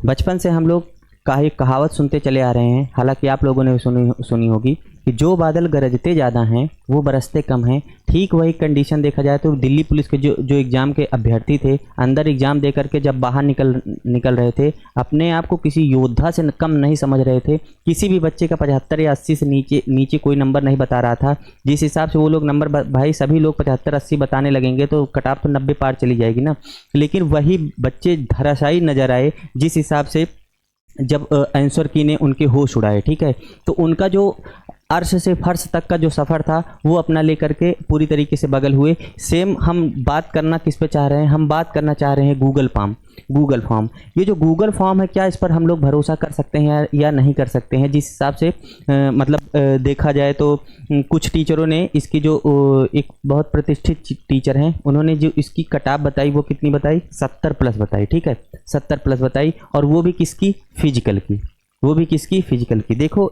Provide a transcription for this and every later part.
बचपन से हम लोग का एक कहावत सुनते चले आ रहे हैं, हालांकि आप लोगों ने भी सुनी होगी कि जो बादल गरजते ज़्यादा हैं वो बरसते कम हैं। ठीक वही कंडीशन देखा जाए तो दिल्ली पुलिस के जो एग्ज़ाम के अभ्यर्थी थे, अंदर एग्ज़ाम दे करके जब बाहर निकल रहे थे, अपने आप को किसी योद्धा से कम नहीं समझ रहे थे। किसी भी बच्चे का 75 या 80 से नीचे कोई नंबर नहीं बता रहा था। जिस हिसाब से वो लोग नंबर भाई सभी लोग 75-80 बताने लगेंगे तो कटाप तो 90 पार चली जाएगी ना। लेकिन वही बच्चे धराशायी नज़र आए जिस हिसाब से जब आंसर की ने उनके होश उड़ाए। ठीक है, तो उनका जो अर्श से फर्श तक का जो सफ़र था वो अपना लेकर के पूरी तरीके से बगल हुए। सेम हम बात करना किस पे चाह रहे हैं, हम बात करना चाह रहे हैं गूगल फॉर्म। ये जो गूगल फॉर्म है, क्या इस पर हम लोग भरोसा कर सकते हैं या नहीं कर सकते हैं? जिस हिसाब से देखा जाए तो कुछ टीचरों ने इसकी जो एक बहुत प्रतिष्ठित टीचर हैं, उन्होंने जो इसकी कटाप बताई वो कितनी बताई, 70 प्लस बताई। ठीक है, 70 प्लस बताई, और वो भी किसकी, फिजिकल की, वो भी किसकी, फिजिकल की। देखो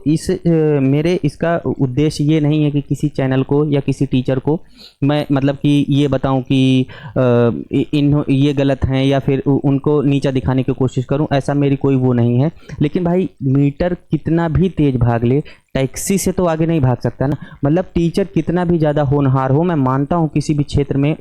मेरे इसका उद्देश्य ये नहीं है कि किसी चैनल को या किसी टीचर को मैं कि ये बताऊं कि ये गलत हैं या फिर उनको नीचा दिखाने की कोशिश करूं, ऐसा मेरी कोई वो नहीं है। लेकिन भाई मीटर कितना भी तेज भाग ले, टैक्सी से तो आगे नहीं भाग सकता ना। टीचर कितना भी ज़्यादा होनहार हो, मैं मानता हूँ किसी भी क्षेत्र में,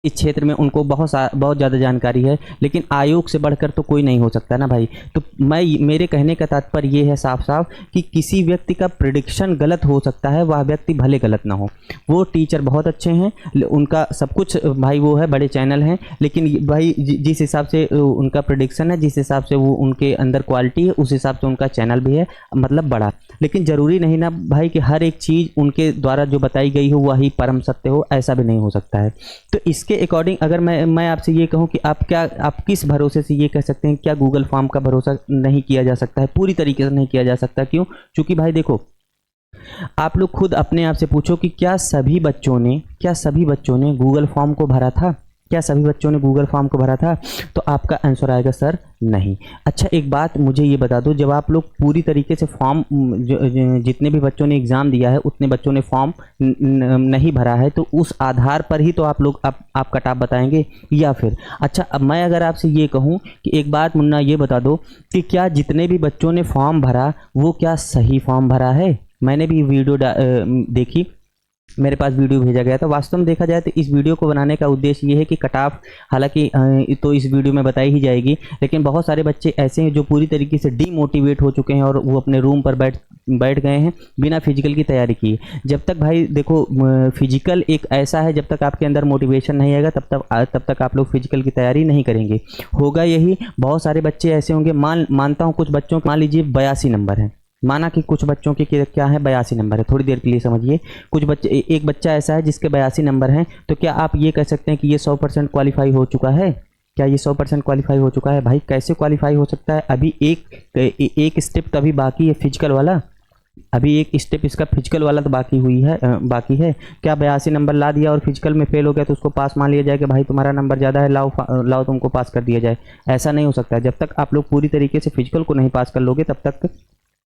इस क्षेत्र में उनको बहुत ज़्यादा जानकारी है, लेकिन आयोग से बढ़कर तो कोई नहीं हो सकता ना भाई। तो मेरे कहने का तात्पर्य ये है साफ साफ कि किसी व्यक्ति का प्रिडिक्शन गलत हो सकता है, वह व्यक्ति भले गलत ना हो। वो टीचर बहुत अच्छे हैं, उनका सब कुछ भाई वो है, बड़े चैनल हैं, लेकिन भाई जिस हिसाब से उनका प्रिडिक्शन है, जिस हिसाब से वो उनके अंदर क्वालिटी है, उस हिसाब से उनका चैनल भी है बड़ा। लेकिन ज़रूरी नहीं ना भाई कि हर एक चीज़ उनके द्वारा जो बताई गई हो वही परम सत्य हो, ऐसा भी नहीं हो सकता है। तो इसके अकॉर्डिंग अगर मैं आपसे ये कहूं कि आप किस भरोसे से ये कह सकते हैं, क्या गूगल फॉर्म का भरोसा नहीं किया जा सकता है? पूरी तरीके से नहीं किया जा सकता। क्यों? क्योंकि भाई देखो, आप लोग खुद अपने आप से पूछो कि क्या सभी बच्चों ने गूगल फॉर्म को भरा था? क्या सभी बच्चों ने गूगल फॉर्म को भरा था? तो आपका आंसर आएगा सर नहीं। अच्छा, एक बात मुझे ये बता दो, जब आप लोग पूरी तरीके से फॉर्म जितने भी बच्चों ने एग्ज़ाम दिया है उतने बच्चों ने फॉर्म नहीं भरा है, तो उस आधार पर ही तो आप लोग आप कटाप बताएंगे या फिर? अच्छा, अब मैं अगर आपसे ये कहूँ कि एक बात मुन्ना ये बता दो कि क्या जितने भी बच्चों ने फॉर्म भरा वो क्या सही फॉर्म भरा है? मैंने भी वीडियो देखी, मेरे पास वीडियो भेजा गया था। वास्तव में देखा जाए तो इस वीडियो को बनाने का उद्देश्य ये है कि कटाफ, हालांकि तो इस वीडियो में बताई ही जाएगी, लेकिन बहुत सारे बच्चे ऐसे हैं जो पूरी तरीके से डीमोटिवेट हो चुके हैं और वो अपने रूम पर बैठ गए हैं बिना फिजिकल की तैयारी किए। जब तक भाई देखो, फिजिकल एक ऐसा है, जब तक आपके अंदर मोटिवेशन नहीं आएगा तब तक आप लोग फिजिकल की तैयारी नहीं करेंगे। होगा यही, बहुत सारे बच्चे ऐसे होंगे, मानता हूँ कुछ बच्चों के, मान लीजिए 82 नंबर है, माना कि कुछ बच्चों के क्या है, 82 नंबर है, थोड़ी देर के लिए समझिए। कुछ बच्चे, एक बच्चा ऐसा है जिसके 82 नंबर हैं, तो क्या आप ये कह सकते हैं कि ये 100% क्वालिफाई हो चुका है? क्या ये 100% क्वालिफाई हो चुका है? भाई कैसे क्वालिफाई हो सकता है? अभी एक स्टेप तो अभी बाकी है, फिजिकल वाला। अभी एक स्टेप इसका फिजिकल वाला तो बाकी है। क्या 82 नंबर ला दिया और फिजिकल में फेल हो गया तो उसको पास मान लिया जाए कि भाई तुम्हारा नंबर ज़्यादा है, लाओ तुमको पास कर दिया जाए? ऐसा नहीं हो सकता। जब तक आप लोग पूरी तरीके से फिजिकल को नहीं पास कर लोगे तब तक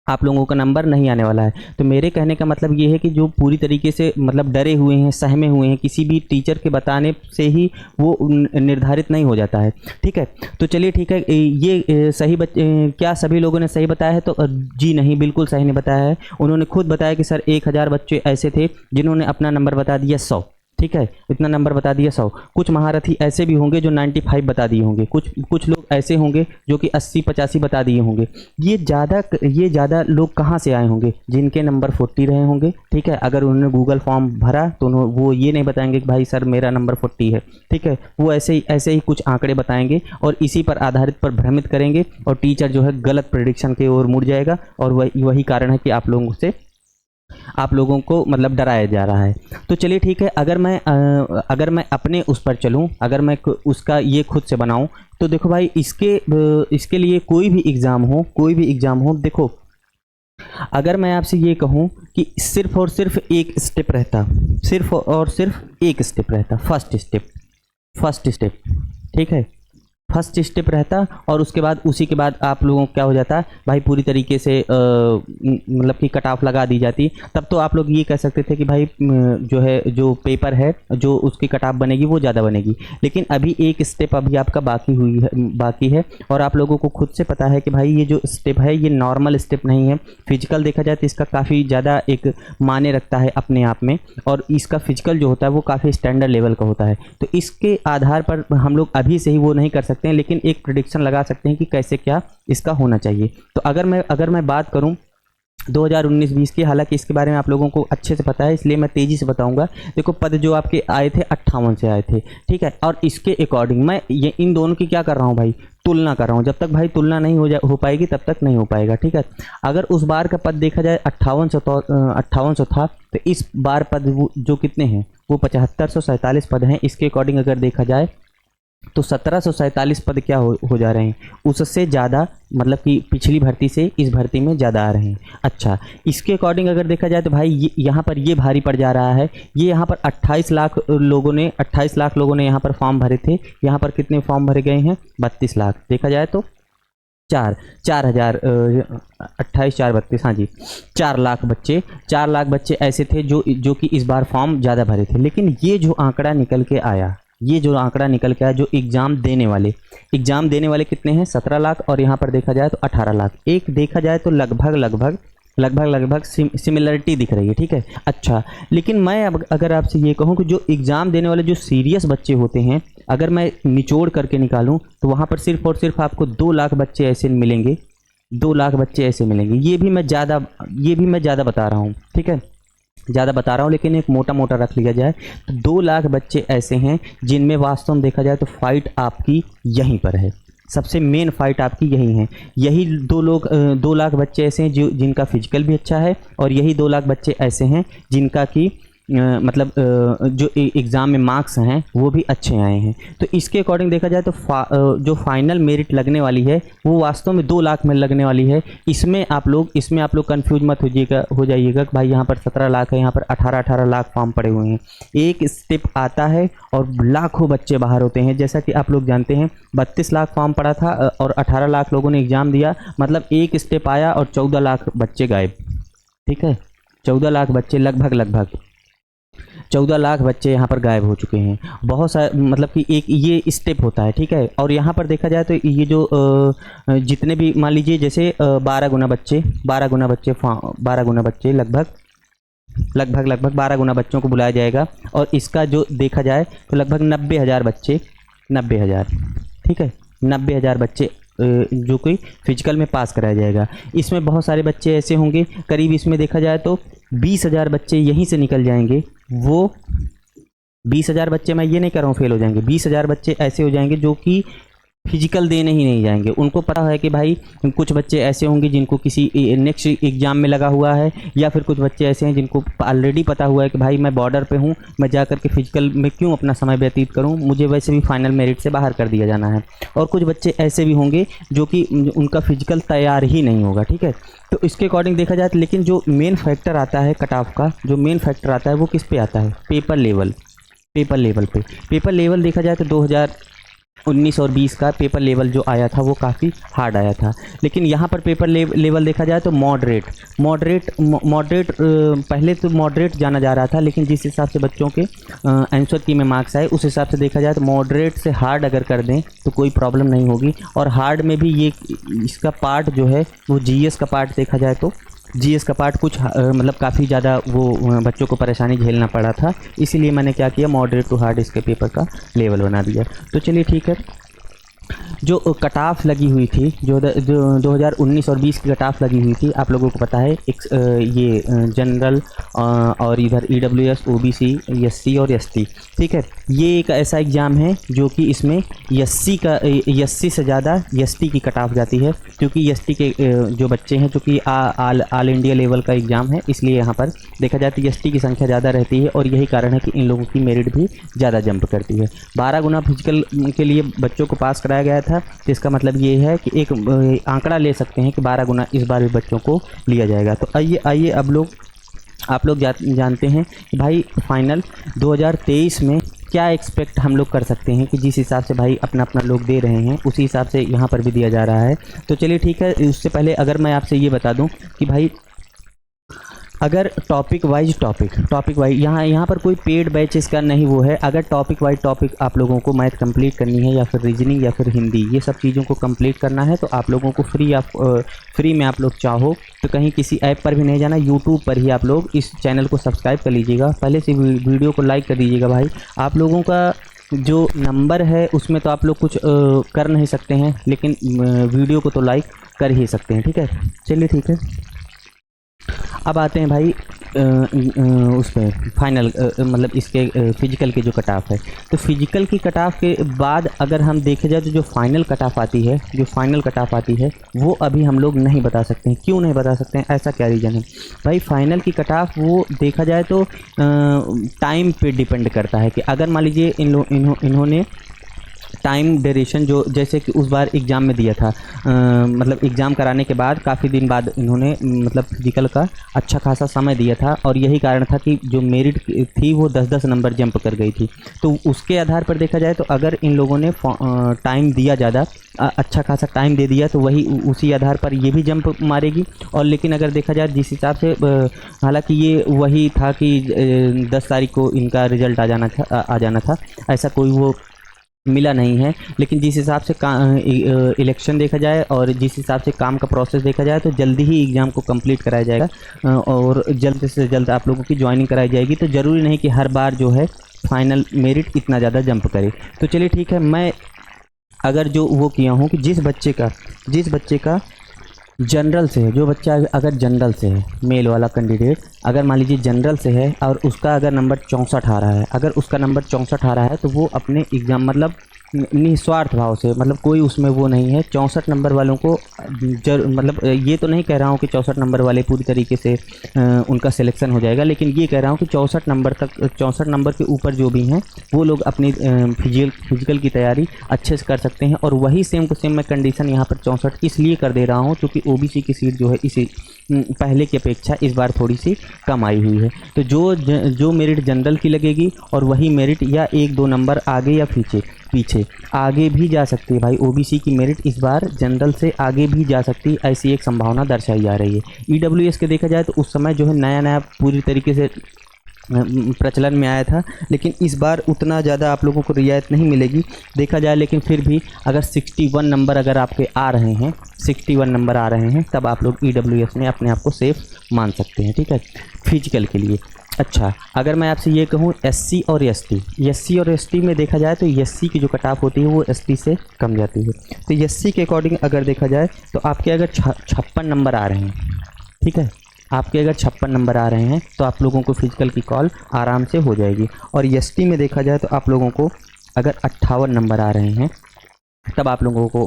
आप लोगों का नंबर नहीं आने वाला है। तो मेरे कहने का मतलब ये है कि जो पूरी तरीके से डरे हुए हैं, सहमे हुए हैं, किसी भी टीचर के बताने से ही वो निर्धारित नहीं हो जाता है। ठीक है, तो चलिए ठीक है, ये सही क्या सभी लोगों ने सही बताया है? तो जी नहीं, बिल्कुल सही नहीं बताया है। उन्होंने खुद बताया कि सर 1000 बच्चे ऐसे थे जिन्होंने अपना नंबर बता दिया 100। ठीक है, इतना नंबर बता दिया 100। कुछ महारथी ऐसे भी होंगे जो 95 बता दिए होंगे, कुछ लोग ऐसे होंगे जो कि 80-85 बता दिए होंगे। ये ज़्यादा लोग कहाँ से आए होंगे? जिनके नंबर 40 रहे होंगे। ठीक है, अगर उन्होंने गूगल फॉर्म भरा तो वो ये नहीं बताएंगे कि भाई सर मेरा नंबर 40 है। ठीक है, वो ऐसे ही कुछ आंकड़े बताएंगे और इसी पर आधारित पर भ्रमित करेंगे और टीचर जो है गलत प्रेडिक्शन की ओर मुड़ जाएगा। और वही कारण है कि आप लोगों को डराया जा रहा है। तो चलिए ठीक है, अगर मैं अपने उस पर चलूं, अगर मैं उसका ये खुद से बनाऊं, तो देखो भाई, इसके लिए कोई भी एग्ज़ाम हो, देखो अगर मैं आपसे ये कहूं कि सिर्फ और सिर्फ एक स्टेप रहता, फर्स्ट स्टेप। ठीक है, फर्स्ट स्टेप रहता और उसके बाद उसी के बाद आप लोगों को क्या हो जाता भाई, पूरी तरीके से मतलब कि कट ऑफ लगा दी जाती। तब तो आप लोग ये कह सकते थे कि भाई जो है, जो पेपर है, जो उसकी कट ऑफ बनेगी वो ज़्यादा बनेगी। लेकिन अभी एक स्टेप अभी आपका बाकी है और आप लोगों को खुद से पता है कि भाई ये जो स्टेप है ये नॉर्मल स्टेप नहीं है। फिजिकल देखा जाए तो इसका काफ़ी ज़्यादा एक मायने रखता है अपने आप में, और इसका फिजिकल जो होता है वो काफ़ी स्टैंडर्ड लेवल का होता है। तो इसके आधार पर हम लोग अभी से ही वो नहीं कर सकते हैं, लेकिन एक प्रेडिक्शन लगा सकते हैं कि कैसे क्या इसका होना चाहिए। तो अगर मैं बात करूं 2019-20 की, हालांकि इसके बारे में आप लोगों को अच्छे से पता है इसलिए मैं तेज़ी से बताऊंगा। देखो पद जो आपके आए थे 58 से आए थे, ठीक है। और इसके अकॉर्डिंग मैं ये इन दोनों की क्या कर रहा हूँ भाई, तुलना कर रहा हूँ। जब तक भाई तुलना नहीं हो पाएगी तब तक नहीं हो पाएगा, ठीक है। अगर उस बार का पद देखा जाए 5800 था, तो इस बार पद जो कितने हैं वो 7547 पद हैं। इसके अकॉर्डिंग अगर देखा जाए तो 1747 पद क्या हो जा रहे हैं, उससे ज़्यादा, मतलब कि पिछली भर्ती से इस भर्ती में ज़्यादा आ रहे हैं। अच्छा, इसके अकॉर्डिंग अगर देखा जाए तो भाई यहाँ पर ये भारी पड़ जा रहा है। ये यहाँ पर 28 लाख लोगों ने यहाँ पर फॉर्म भरे थे। यहाँ पर कितने फॉर्म भरे गए हैं, 32 लाख। देखा जाए तो 28,432, हाँ जी, 4 लाख बच्चे ऐसे थे जो कि इस बार फॉर्म ज़्यादा भरे थे। लेकिन ये जो आंकड़ा निकल के आया, जो एग्ज़ाम देने वाले कितने हैं, 17 लाख, और यहाँ पर देखा जाए तो 18 लाख। एक देखा जाए तो लगभग सिमिलरिटी दिख रही है, ठीक है। अच्छा, लेकिन मैं अब अगर आपसे ये कहूँ कि जो एग्ज़ाम देने वाले जो सीरियस बच्चे होते हैं, अगर मैं निचोड़ करके निकालूँ तो वहाँ पर सिर्फ और सिर्फ आपको 2 लाख बच्चे ऐसे मिलेंगे। 2 लाख बच्चे ऐसे मिलेंगे। ये भी मैं ज़्यादा बता रहा हूँ, ठीक है, ज़्यादा बता रहा हूँ, लेकिन एक मोटा रख लिया जाए तो 2 लाख बच्चे ऐसे हैं जिनमें वास्तव में देखा जाए तो फाइट आपकी यहीं पर है। सबसे मेन फाइट आपकी यही है। यही 2 लाख बच्चे ऐसे हैं जिनका फिजिकल भी अच्छा है, और यही 2 लाख बच्चे ऐसे हैं जिनका कि मतलब जो एग्ज़ाम में मार्क्स हैं वो भी अच्छे आए हैं। तो इसके अकॉर्डिंग देखा जाए तो जो फाइनल मेरिट लगने वाली है वो वास्तव में 2 लाख में लगने वाली है। इसमें आप लोग कंफ्यूज मत हो जाइएगा कि भाई यहाँ पर 17 लाख है, यहाँ पर 18 लाख फॉर्म पड़े हुए हैं। एक स्टेप आता है और लाखों बच्चे बाहर होते हैं। जैसा कि आप लोग जानते हैं 32 लाख फॉर्म पड़ा था और 18 लाख लोगों ने एग्ज़ाम दिया, मतलब एक स्टेप आया और 14 लाख बच्चे गायब, ठीक है। 14 लाख बच्चे लगभग 14 लाख बच्चे यहाँ पर गायब हो चुके हैं। बहुत सारे, मतलब कि एक ये स्टेप होता है, ठीक है। और यहाँ पर देखा जाए तो ये जो जितने भी मान लीजिए जैसे 12 गुना बच्चे लगभग 12 गुना बच्चों को बुलाया जाएगा। और इसका जो देखा जाए तो लगभग 90,000 बच्चे, 90,000, ठीक है, 90,000 बच्चे जो कोई फिजिकल में पास कराया जाएगा। इसमें बहुत सारे बच्चे ऐसे होंगे, करीब इसमें देखा जाए तो 20,000 बच्चे यहीं से निकल जाएंगे। वो 20,000 बच्चे, मैं ये नहीं कह रहा हूँ फेल हो जाएंगे, 20,000 बच्चे ऐसे हो जाएंगे जो कि फिजिकल देने ही नहीं जाएंगे। उनको पता है कि भाई कुछ बच्चे ऐसे होंगे जिनको किसी नेक्स्ट एग्ज़ाम में लगा हुआ है, या फिर कुछ बच्चे ऐसे हैं जिनको ऑलरेडी पता हुआ है कि भाई मैं बॉर्डर पे हूँ, मैं जा कर के फिजिकल में क्यों अपना समय व्यतीत करूँ, मुझे वैसे भी फाइनल मेरिट से बाहर कर दिया जाना है। और कुछ बच्चे ऐसे भी होंगे जो कि उनका फिजिकल तैयार ही नहीं होगा, ठीक है। तो इसके अकॉर्डिंग देखा जाए तो, लेकिन जो मेन फैक्टर आता है कट ऑफ का, जो मेन फैक्टर आता है वो किस पे आता है, पेपर लेवल पे। पेपर लेवल देखा जाए तो 2019 और 20 का पेपर लेवल जो आया था वो काफ़ी हार्ड आया था। लेकिन यहाँ पर पेपर लेवल देखा जाए तो मॉडरेट पहले तो मॉडरेट जाना जा रहा था, लेकिन जिस हिसाब से बच्चों के आंसर की में मार्क्स आए उस हिसाब से देखा जाए तो मॉडरेट से हार्ड अगर कर दें तो कोई प्रॉब्लम नहीं होगी। और हार्ड में भी ये इसका पार्ट जो है वो जीएस का पार्ट देखा जाए तो जीएस का पार्ट कुछ मतलब काफ़ी ज़्यादा वो बच्चों को परेशानी झेलना पड़ा था। इसीलिए मैंने क्या किया, मॉडरेट टू हार्ड इसके पेपर का लेवल बना दिया। तो चलिए ठीक है, जो कट ऑफ लगी हुई थी, जो 2019 और 20 की कट ऑफ लगी हुई थी, आप लोगों को पता है ये जनरल और इधर ईडब्ल्यूएस, ओबीसी, एससी और एसटी, ठीक है। ये एक ऐसा एग्ज़ाम है जो कि इसमें एससी से ज़्यादा एसटी की कट ऑफ जाती है, क्योंकि एसटी के जो बच्चे हैं, चूँकि ऑल इंडिया लेवल का एग्ज़ाम है, इसलिए यहाँ पर देखा जाए तो एसटी की संख्या ज़्यादा रहती है। और यही कारण है कि इन लोगों की मेरिट भी ज़्यादा जंप करती है। 12 गुना फिजिकल के लिए बच्चों को पास कराया गया था, तो इसका मतलब ये है कि एक आंकड़ा ले सकते हैं कि 12 गुना इस बार भी बच्चों को लिया जाएगा। तो आइए अब आप लोग जानते हैं कि भाई फाइनल 2023 में क्या एक्सपेक्ट हम लोग कर सकते हैं कि जिस हिसाब से भाई अपना अपना लोग दे रहे हैं उसी हिसाब से यहाँ पर भी दिया जा रहा है। तो चलिए ठीक है, उससे पहले अगर मैं आपसे ये बता दूं कि भाई अगर टॉपिक वाइज यहाँ पर कोई पेड बैचेस का नहीं वो है। अगर टॉपिक वाइज टॉपिक आप लोगों को मैथ कंप्लीट करनी है या फिर रीजनिंग या फिर हिंदी, ये सब चीज़ों को कंप्लीट करना है तो आप लोगों को फ्री में आप लोग चाहो तो कहीं किसी ऐप पर भी नहीं जाना, यूट्यूब पर ही आप लोग इस चैनल को सब्सक्राइब कर लीजिएगा। पहले से वीडियो को लाइक कर दीजिएगा भाई। आप लोगों का जो नंबर है उसमें तो आप लोग कुछ कर नहीं सकते हैं, लेकिन वीडियो को तो लाइक कर ही सकते हैं। ठीक है, चलिए ठीक है। अब आते हैं भाई उस पर फाइनल मतलब इसके फिजिकल के जो कट ऑफ है। तो फिजिकल की कट ऑफ के बाद अगर हम देखे जाए तो जो फाइनल कट ऑफ आती है वो अभी हम लोग नहीं बता सकते हैं। क्यों नहीं बता सकते हैं, ऐसा क्या रीज़न है भाई? फाइनल की कट ऑफ वो देखा जाए तो टाइम पे डिपेंड करता है कि अगर मान लीजिए इन्होंने टाइम ड्यूरेशन जो जैसे कि उस बार एग्ज़ाम में दिया था, मतलब एग्ज़ाम कराने के बाद काफ़ी दिन बाद इन्होंने मतलब फिजिकल का अच्छा खासा समय दिया था और यही कारण था कि जो मेरिट थी वो 10-10 नंबर जंप कर गई थी। तो उसके आधार पर देखा जाए तो अगर इन लोगों ने टाइम दिया ज़्यादा, अच्छा खासा टाइम दे दिया तो वही उसी आधार पर ये भी जंप मारेगी। और लेकिन अगर देखा जाए जिस हिसाब से हालांकि ये वही था कि 10 तारीख को इनका रिज़ल्ट आ जाना था, ऐसा कोई वो मिला नहीं है। लेकिन जिस हिसाब से इलेक्शन देखा जाए और जिस हिसाब से काम का प्रोसेस देखा जाए तो जल्दी ही एग्ज़ाम को कंप्लीट कराया जाएगा और जल्द से जल्द आप लोगों की ज्वाइनिंग कराई जाएगी। तो ज़रूरी नहीं कि हर बार जो है फाइनल मेरिट इतना ज़्यादा जंप करे। तो चलिए ठीक है, मैं अगर जो वो किया हूँ कि जिस बच्चे का जनरल से है, जो बच्चा अगर जनरल से है, मेल वाला कैंडिडेट अगर मान लीजिए जनरल से है और उसका अगर नंबर 64 आ रहा है, अगर उसका नंबर 64 आ रहा है तो वो अपने एग्ज़ाम मतलब निस्वार्थ भाव से, मतलब कोई उसमें वो नहीं है, 64 नंबर वालों को मतलब ये तो नहीं कह रहा हूँ कि 64 नंबर वाले पूरी तरीके से उनका सिलेक्शन हो जाएगा, लेकिन ये कह रहा हूँ कि 64 नंबर के ऊपर जो भी हैं वो लोग अपनी फिजिकल की तैयारी अच्छे से कर सकते हैं। और वही सेम टू सेम मैं कंडीशन यहाँ पर 64 इसलिए कर दे रहा हूँ क्योंकि ओबीसी की सीट जो है इसी पहले की अपेक्षा इस बार थोड़ी सी कम आई हुई है। तो जो मेरिट जनरल की लगेगी और वही मेरिट या 1-2 नंबर आगे या पीछे आगे भी जा सकती है भाई। ओबीसी की मेरिट इस बार जनरल से आगे भी जा सकती है, ऐसी एक संभावना दर्शाई जा रही है। ईडब्ल्यूएस के देखा जाए तो उस समय जो है नया पूरी तरीके से प्रचलन में आया था, लेकिन इस बार उतना ज़्यादा आप लोगों को रियायत नहीं मिलेगी देखा जाए। लेकिन फिर भी अगर 61 नंबर अगर आपके आ रहे हैं, 61 नंबर आ रहे हैं, तब आप लोग ईडब्ल्यूएस में अपने आप को सेफ मान सकते हैं। ठीक है, फिजिकल के लिए। अच्छा, अगर मैं आपसे ये कहूँ एससी और एसटी में देखा जाए तो एससी की जो कट ऑफ होती है वो एसटी से कम जाती है। तो एससी के अकॉर्डिंग अगर देखा जाए तो आपके अगर 56 नंबर आ रहे हैं, ठीक है, आपके अगर 56 नंबर आ रहे हैं तो आप लोगों को फिजिकल की कॉल आराम से हो जाएगी। और एसटी में देखा जाए तो आप लोगों को अगर 58 नंबर आ रहे हैं तब आप लोगों को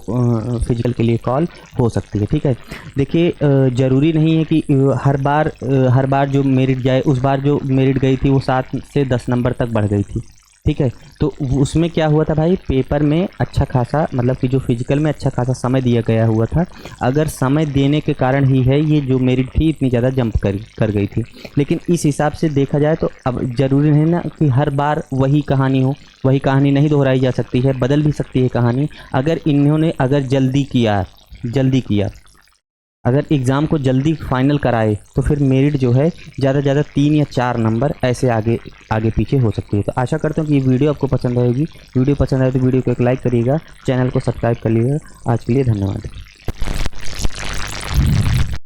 फिजिकल के लिए कॉल हो सकती है। ठीक है, देखिए ज़रूरी नहीं है कि हर बार जो मेरिट जाए, उस बार जो मेरिट गई थी वो 7 से 10 नंबर तक बढ़ गई थी। ठीक है, तो उसमें क्या हुआ था भाई, पेपर में अच्छा खासा मतलब कि जो फिजिकल में अच्छा खासा समय दिया गया हुआ था, अगर समय देने के कारण ही है ये जो मेरिट थी इतनी ज़्यादा जंप कर गई थी। लेकिन इस हिसाब से देखा जाए तो अब ज़रूरी नहीं ना कि हर बार वही कहानी हो, वही कहानी नहीं दोहराई जा सकती है, बदल भी सकती है कहानी। अगर इन्होंने जल्दी किया अगर एग्ज़ाम को जल्दी फाइनल कराए तो फिर मेरिट जो है ज़्यादा से ज़्यादा 3 या 4 नंबर ऐसे आगे पीछे हो सकती है। तो आशा करता हूँ कि ये वीडियो आपको पसंद आएगी। वीडियो पसंद आए तो वीडियो को एक लाइक करिएगा, चैनल को सब्सक्राइब कर लीजिएगा। आज के लिए धन्यवाद।